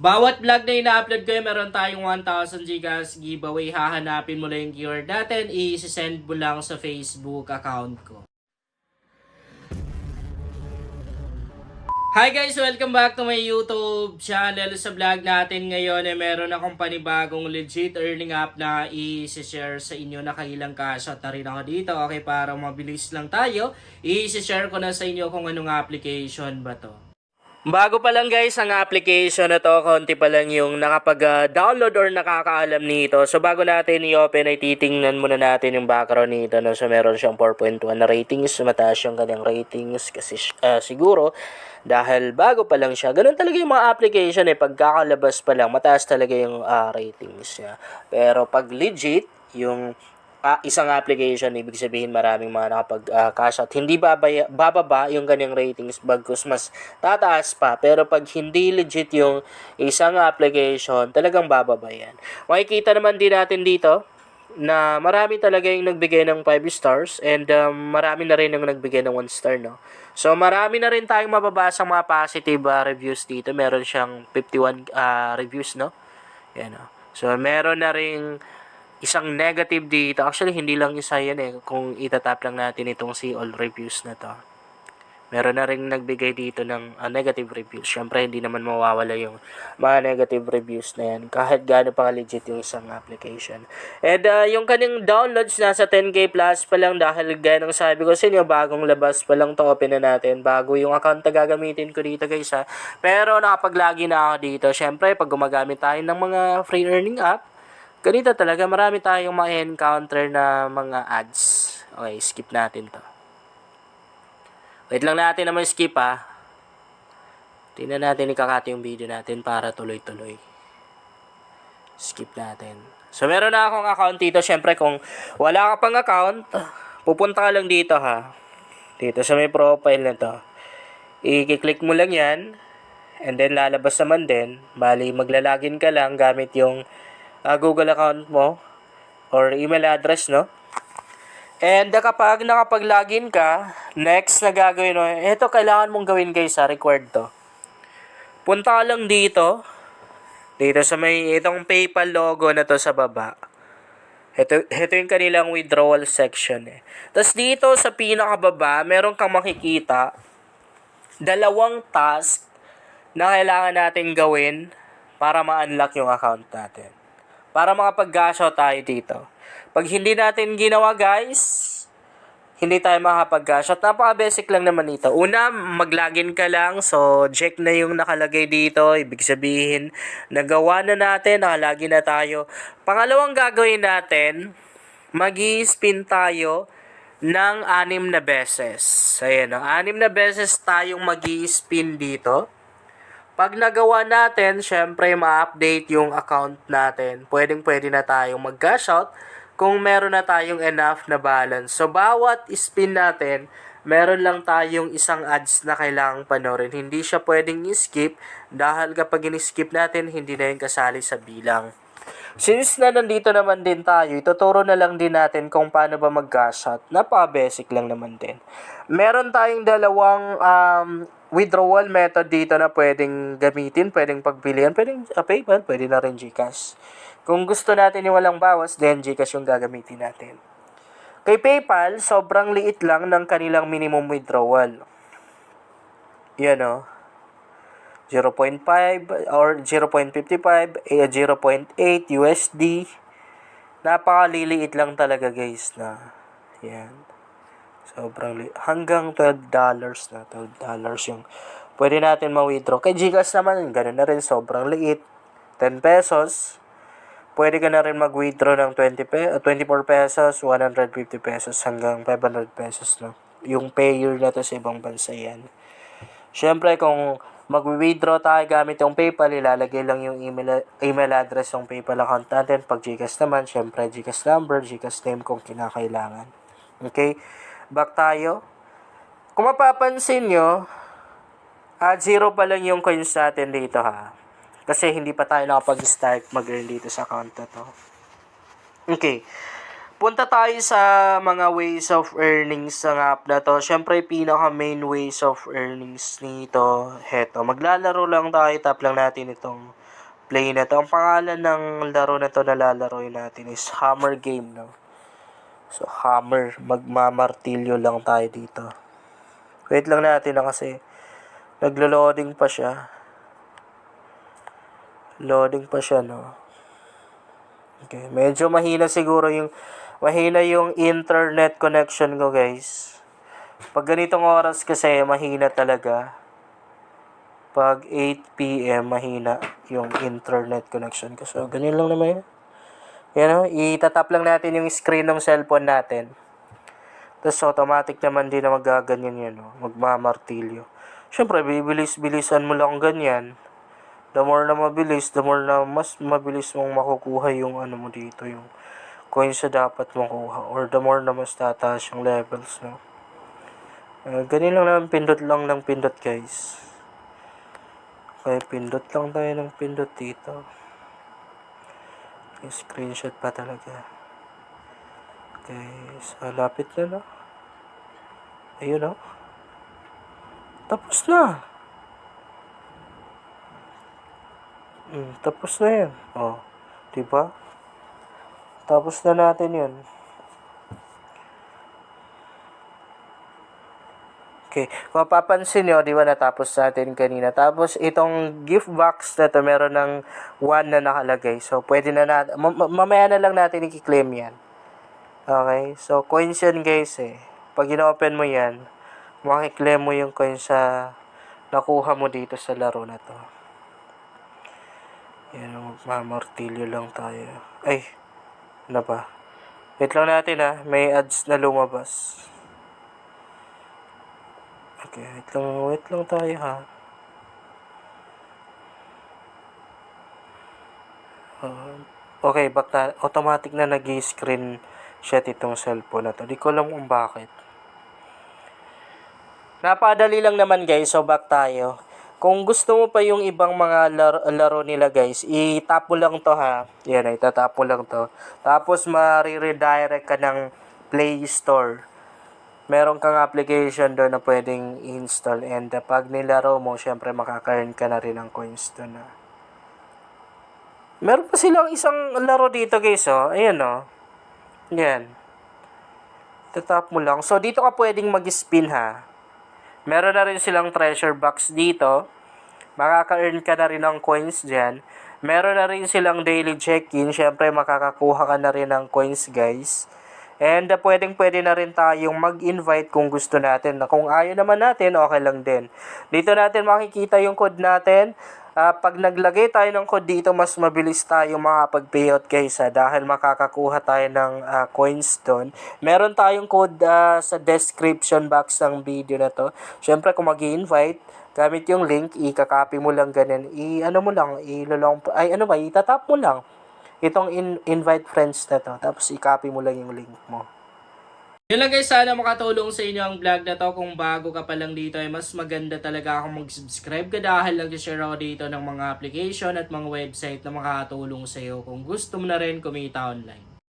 Bawat vlog na ina-upload ko, meron tayong 1,000 Gcash giveaway. Hahanapin mo lang yung keyword natin, i-send mo lang sa Facebook account ko. Hi guys! Welcome back to my YouTube channel. Sa vlog natin ngayon meron akong panibagong legit earning app na i-share sa inyo. Nakailang kaso na rin ako dito. Okay, para mabilis lang tayo, i-share ko na sa inyo kung anong application ba to. Bago pa lang guys ang application na to, konti pa lang yung nakapag-download or nakakaalam nito. So bago natin i-open ay titingnan muna natin yung background nito. No? So meron siyang 4.1 na ratings, mataas yung kanyang ratings kasi siguro dahil bago pa lang siya. Ganun talaga yung mga application pagkakalabas pa lang mataas talaga yung ratings niya. Pero pag legit yung isang application, ibig sabihin maraming mga nakapag-cash out. Hindi bababa yung kanyang ratings, bagkus mas tataas pa. Pero pag hindi legit yung isang application, talagang bababa yan. Makikita naman din natin dito na marami talaga yung nagbigay ng 5 stars and marami na rin yung nagbigay ng 1 star, no? So, marami na rin tayong mababasang mga positive reviews dito. Meron siyang 51 reviews, no? Yan, no? So, meron na rin isang negative dito. Actually, hindi lang isa yan kung itatap lang natin itong see all reviews na to. Meron na rin nagbigay dito ng negative reviews. Syempre, hindi naman mawawala yung mga negative reviews na yan. Kahit gaano pa legit yung isang application. And yung kanyang downloads nasa 10k plus pa lang dahil gaya ng sabi ko sa inyo, bagong labas pa lang to, open na natin. Bago yung account na gagamitin ko dito guys ha. Pero nakapag-login na ako dito. Syempre, pag gumagamit tayo ng mga free earning app, ganito talaga, marami tayong ma-encounter na mga ads. Okay, skip natin to. Wait lang natin naman skip ha. Tingnan natin ikakati yung video natin para tuloy-tuloy. Skip natin. So, meron na akong account dito. Siyempre, kung wala ka pang account, pupunta ka lang dito ha. Dito sa may profile na to. I-click mo lang yan. And then, lalabas naman din. Bali, maglalagin ka lang gamit yung Google account mo or email address, no? And kapag nakapag-login ka, next na gagawin mo, ito kailangan mong gawin guys required to. Punta ka lang dito sa may itong PayPal logo na to sa baba. Ito yung kanilang withdrawal section Tapos dito sa pinakababa, meron kang makikita dalawang task na kailangan natin gawin para ma-unlock yung account natin. Para makapag-cash out tayo dito. Pag hindi natin ginawa guys, hindi tayo makapag-cash out. Napaka-basic lang naman ito. Una, mag-login ka lang. So, check na yung nakalagay dito. Ibig sabihin, nagawa na natin, nakalagin na tayo. Pangalawang gagawin natin, mag-i-spin tayo ng 6 na beses. Ayan, 6 na beses tayong mag-i-spin dito. Pag nagawa natin, syempre ma-update yung account natin. Pwede na tayong mag-cash out kung meron na tayong enough na balance. So, bawat spin natin, meron lang tayong isang ads na kailangang panoorin. Hindi siya pwedeng i-skip dahil kapag in-skip natin, hindi na yung kasali sa bilang. Since na nandito naman din tayo, ituturo na lang din natin kung paano ba mag-cash out. Napaka-basic lang naman din. Meron tayong dalawang withdrawal method dito na pwedeng gamitin, pwedeng pagbilihan, pwedeng PayPal, pwede na rin GCash. Kung gusto natin yung walang bawas, then GCash yung gagamitin natin. Kay PayPal, sobrang liit lang ng kanilang minimum withdrawal. Yan 0.5 or 0.55, 0.8 USD. Napakaliliit lang talaga guys na. Yan. Sobrang liit. Hanggang $12 na. $12 yung pwede natin ma-withdraw. Kay GCash naman, ganun na rin. Sobrang liit. 10 pesos. Pwede ka na rin mag-withdraw ng 24 pesos, 150 pesos hanggang 500 pesos. No? Yung payer na to sa ibang bansa yan. Siyempre, kung mag-withdraw tayo gamit yung PayPal, ilalagay lang yung email address ng PayPal account natin. Pag GCash naman, siyempre GCash number, GCash name kung kinakailangan. Okay? Back tayo. Kung mapapansin nyo, 0 pa lang yung coins natin dito ha. Kasi hindi pa tayo nakapag-start mag-earn dito sa account na to. Okay. Punta tayo sa mga ways of earnings ng app na to. Siyempre, pinaka main ways of earnings nito. Heto, maglalaro lang tayo. Tap lang natin itong play na to. Ang pangalan ng laro na to na lalaroin natin is Hammer Game, no? So, Hammer. Magmamartilyo lang tayo dito. Wait lang natin na kasi naglo-loading pa siya. Loading pa siya, no? Okay, medyo mahina yung internet connection ko, guys. Pag ganitong oras kasi, mahina talaga. Pag 8 p.m., mahina yung internet connection ko. So, ganyan lang naman yun. Yan o, itatap lang natin yung screen ng cellphone natin. Tapos, automatic naman din na magaganyan yan, o. Magmamartilyo. Siyempre, bibilis-bilisan mo lang ganyan. The more na mabilis, the more na mas mabilis mong makukuha yung ano mo dito, yung coins na dapat makuha. Or the more na mas tataas yung levels, no? Ganyan lang naman, pindot lang ng pindot, guys. Okay, pindot lang tayo ng pindot dito. Okay, screenshot pa talaga. Okay, so lapit na, no? Ayun, no? Tapos na. Tapos na yan. Oh, diba? Tapos na natin yun. Okay, mapapansin nyo, di ba natapos natin kanina. Tapos, itong gift box na to, meron ng 1 na nakalagay. So, pwede na natin, mamaya na lang natin i-claim yan. Okay, so, coins yan, guys, eh. Pag ino-open mo yan, makiklaim mo yung coins sa nakuha mo dito sa laro na to. Yan, magmamartilyo lang tayo. Ay, ano ba? Wait lang natin, may ads na lumabas. Okay, wait lang tayo, ha. Okay, automatic na nag-i-screen shot itong cellphone na to. Di ko alam kung bakit. Napadali lang naman, guys. So, back tayo. Kung gusto mo pa yung ibang mga laro nila, guys, i-tap mo lang to, ha. Yan, itatap mo lang to. Tapos, ma-redirect ka ng Play Store. Meron kang application doon na pwedeng install, and pag nilaro mo, syempre makaka-earn ka na rin ng coins doon. Meron pa silang isang laro dito, guys, oh. Ayan, oh. Yan. Tatap mo lang. So, dito ka pwedeng mag-spin, ha. Meron na rin silang treasure box dito. Makaka-earn ka na rin ng coins dyan. Meron na rin silang daily check-in. Syempre, makakakuha ka na rin ng coins, guys. And pwede na rin tayong mag-invite kung gusto natin. Kung ayaw naman natin, okay lang din. Dito natin makikita yung code natin. Pag naglagay tayo ng code dito, mas mabilis tayo makapag-payout, guys, dahil makakakuha tayo ng coins doon. Meron tayong code sa description box ng video na to. Siyempre, kung mag-i-invite, gamit yung link, i-copy mo lang ganun. Itatap mo lang itong invite friends na to. Tapos, i-copy mo lang yung link mo. Yun lang, guys, sana makatulong sa inyo ang vlog na to. Kung bago ka pa lang dito, ay mas maganda talaga kung mag-subscribe ka dahil nag-share ako dito ng mga application at mga website na makatulong sa iyo kung gusto mo na rin kumita online.